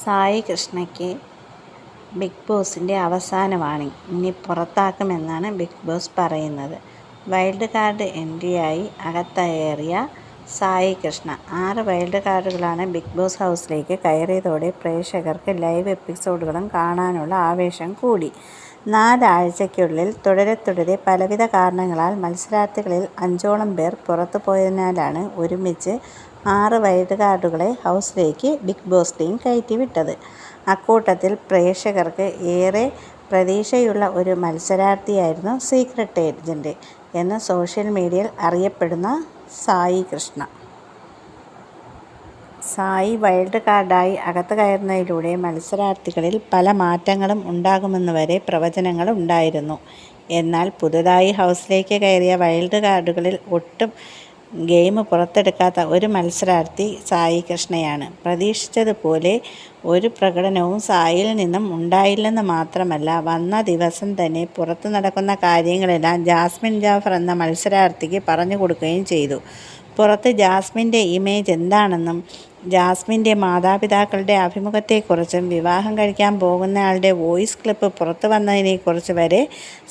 Sai കൃഷ്ണയ്ക്ക് big ബോസിൻ്റെ അവസാന warning. ഇനി പുറത്താക്കുമെന്നാണ് ബിഗ് ബോസ് പറയുന്നത്. വൈൽഡ് കാർഡ് എൻട്രിയായി അകത്തേറിയ സായി കൃഷ്ണ 6 വൈൽഡ് കാർഡുകളാണ് ബിഗ് ബോസ് ഹൗസിലേക്ക് കയറിയതോടെ പ്രേക്ഷകർക്ക് ലൈവ് എപ്പിസോഡുകളും കാണാനുള്ള ആവേശം കൂടി. 4 ആഴ്ചയ്ക്കുള്ളിൽ തുടരെ പലവിധ കാരണങ്ങളാൽ മത്സരാർത്ഥികളിൽ 5ഓളം പേർ പുറത്തുപോയതിനാലാണ് ഒരുമിച്ച് 6 വൈൽഡ് കാർഡുകളെ ഹൗസിലേക്ക് ബിഗ് ബോസ് ടീം കയറ്റിവിട്ടത്. അക്കൂട്ടത്തിൽ പ്രേക്ഷകർക്ക് ഏറെ പ്രതീക്ഷയുള്ള ഒരു മത്സരാർത്ഥിയായിരുന്നു സീക്രട്ട് ഏജന്റ് എന്ന് സോഷ്യൽ മീഡിയയിൽ അറിയപ്പെടുന്ന സായി കൃഷ്ണ. സായി വൈൽഡ് കാർഡായി അകത്ത് കയറുന്നതിലൂടെ മത്സരാർത്ഥികളിൽ പല മാറ്റങ്ങളും ഉണ്ടാകുമെന്ന് വരെ പ്രവചനങ്ങൾ ഉണ്ടായിരുന്നു. എന്നാൽ പുതുതായി ഹൗസിലേക്ക് കയറിയ വൈൽഡ് കാർഡുകളിൽ ഒട്ടും ഗെയിം പുറത്തെടുക്കാത്ത ഒരു മത്സരാർത്ഥി സായി കൃഷ്ണയാണ്. പ്രതീക്ഷിച്ചതുപോലെ ഒരു പ്രകടനവും സായിയിൽ നിന്നും ഉണ്ടായില്ലെന്ന് മാത്രമല്ല, വന്ന ദിവസം തന്നെ പുറത്തു നടക്കുന്ന കാര്യങ്ങളെല്ലാം ജാസ്മിൻ ജാഫർ എന്ന മത്സരാർത്ഥിക്ക് പറഞ്ഞു കൊടുക്കുകയും ചെയ്തു. പുറത്ത് ജാസ്മിൻ്റെ ഇമേജ് എന്താണെന്നും ജാസ്മിൻ്റെ മാതാപിതാക്കളുടെ അഭിമുഖത്തെക്കുറിച്ചും വിവാഹം കഴിക്കാൻ പോകുന്നയാളുടെ വോയിസ് ക്ലിപ്പ് പുറത്തു വന്നതിനെക്കുറിച്ച് വരെ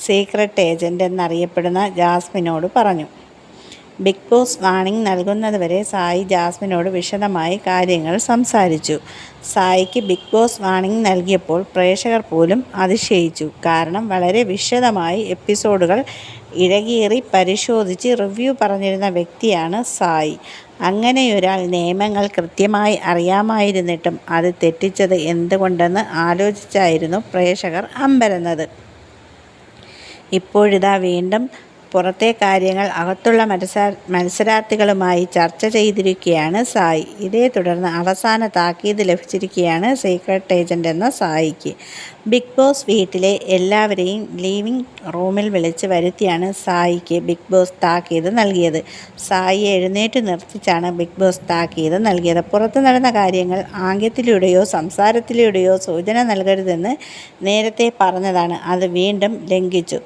സീക്രട്ട് ഏജന്റ് എന്നറിയപ്പെടുന്ന ജാസ്മിനോട് പറഞ്ഞു. ബിഗ് ബോസ് വാണിംഗ് നൽകുന്നതുവരെ സായി ജാസ്മിനോട് വിശദമായി കാര്യങ്ങൾ സംസാരിച്ചു. സായിക്ക് ബിഗ് ബോസ് വാണിംഗ് നൽകിയപ്പോൾ പ്രേക്ഷകർ പോലും അതിശയിച്ചു. കാരണം വളരെ വിശദമായി എപ്പിസോഡുകൾ ഇഴകീറി പരിശോധിച്ച് റിവ്യൂ പറഞ്ഞിരുന്ന വ്യക്തിയാണ് സായി. അങ്ങനെയൊരാൾ നിയമങ്ങൾ കൃത്യമായി അറിയാമായിരുന്നിട്ടും അത് തെറ്റിച്ചത് എന്തുകൊണ്ടെന്ന് ആലോചിച്ചായിരുന്നു പ്രേക്ഷകർ അമ്പരന്നത്. ഇപ്പോഴിതാ വീണ്ടും പുറത്തെ കാര്യങ്ങൾ അകത്തുള്ള മത്സരാർത്ഥികളുമായി ചർച്ച ചെയ്തിരിക്കുകയാണ് സായി. ഇതേ തുടർന്ന് അവസാന താക്കീത് ലഭിച്ചിരിക്കുകയാണ് സീക്രട്ട് ഏജന്റ് എന്ന സായിക്ക്. ബിഗ് ബോസ് വീട്ടിലെ എല്ലാവരെയും ലിവിംഗ് റൂമിൽ വിളിച്ച് വരുത്തിയാണ് സായിക്ക് ബിഗ് ബോസ് താക്കീത് നൽകിയത്. സായിയെ എഴുന്നേറ്റ് നിർത്തിച്ചാണ് ബിഗ് ബോസ് താക്കീത് നൽകിയത്. പുറത്തു നടന്ന കാര്യങ്ങൾ ആംഗ്യത്തിലൂടെയോ സംസാരത്തിലൂടെയോ സൂചന നൽകരുതെന്ന് നേരത്തെ പറഞ്ഞതാണ്. അത് വീണ്ടും ലംഘിച്ചു.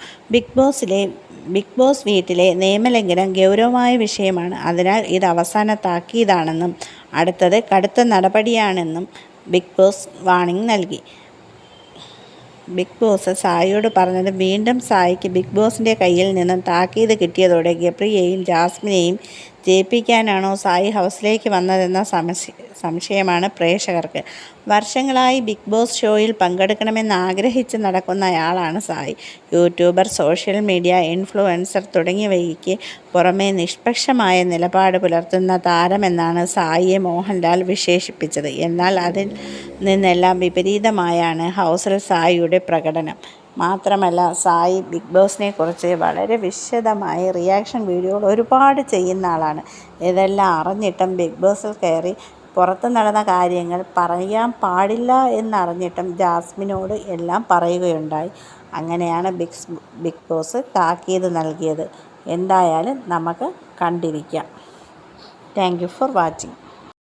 ബിഗ് ബോസ് വീട്ടിലെ നിയമലംഘനം ഗൗരവമായ വിഷയമാണ്. അതിനാൽ ഇത് അവസാന താക്കീതാണെന്നും അടുത്തത് കടുത്ത നടപടിയാണെന്നും ബിഗ് ബോസ് വാണിംഗ് നൽകി. ബിഗ് ബോസ് സായിയോട് പറഞ്ഞത് വീണ്ടും സായിക്ക് ബിഗ് ബോസിൻ്റെ കയ്യിൽ നിന്നും താക്കീത് കിട്ടിയതോടെ ഗബ്രിയെയും ജാസ്മിനെയും ജയിപ്പിക്കാനാണോ സായി ഹൗസിലേക്ക് വന്നതെന്ന സംശയമാണ് പ്രേക്ഷകർക്ക്. വർഷങ്ങളായി ബിഗ് ബോസ് ഷോയിൽ പങ്കെടുക്കണമെന്ന് ആഗ്രഹിച്ച് നടക്കുന്നയാളാണ് Sai. Youtuber, social media influencer തുടങ്ങിയവയ്ക്ക് പുറമെ നിഷ്പക്ഷമായ നിലപാട് പുലർത്തുന്ന താരമെന്നാണ് സായിയെ മോഹൻലാൽ വിശേഷിപ്പിച്ചത്. എന്നാൽ അതിൽ നിന്നെല്ലാം വിപരീതമായാണ് ഹൗസിൽ സായിയുടെ പ്രകടനം. മാത്രമല്ല, സായി ബിഗ് ബോസിനെ കുറിച്ച് വളരെ വിശദമായി റിയാക്ഷൻ വീഡിയോകൾ ഒരുപാട് ചെയ്യുന്ന ആളാണ്. ഇതെല്ലാം അറിഞ്ഞിട്ടും ബിഗ് ബോസിൽ കയറി പുറത്ത് നടന്ന കാര്യങ്ങൾ പറയാൻ പാടില്ല എന്നറിഞ്ഞിട്ടും ജാസ്മിനോട് എല്ലാം പറയുകയുണ്ടായി. അങ്ങനെയാണ് ബിഗ് ബോസ് താക്കീത് നൽകിയത്. എന്തായാലും നമുക്ക് കണ്ടിരിക്കാം. Thank you for watching.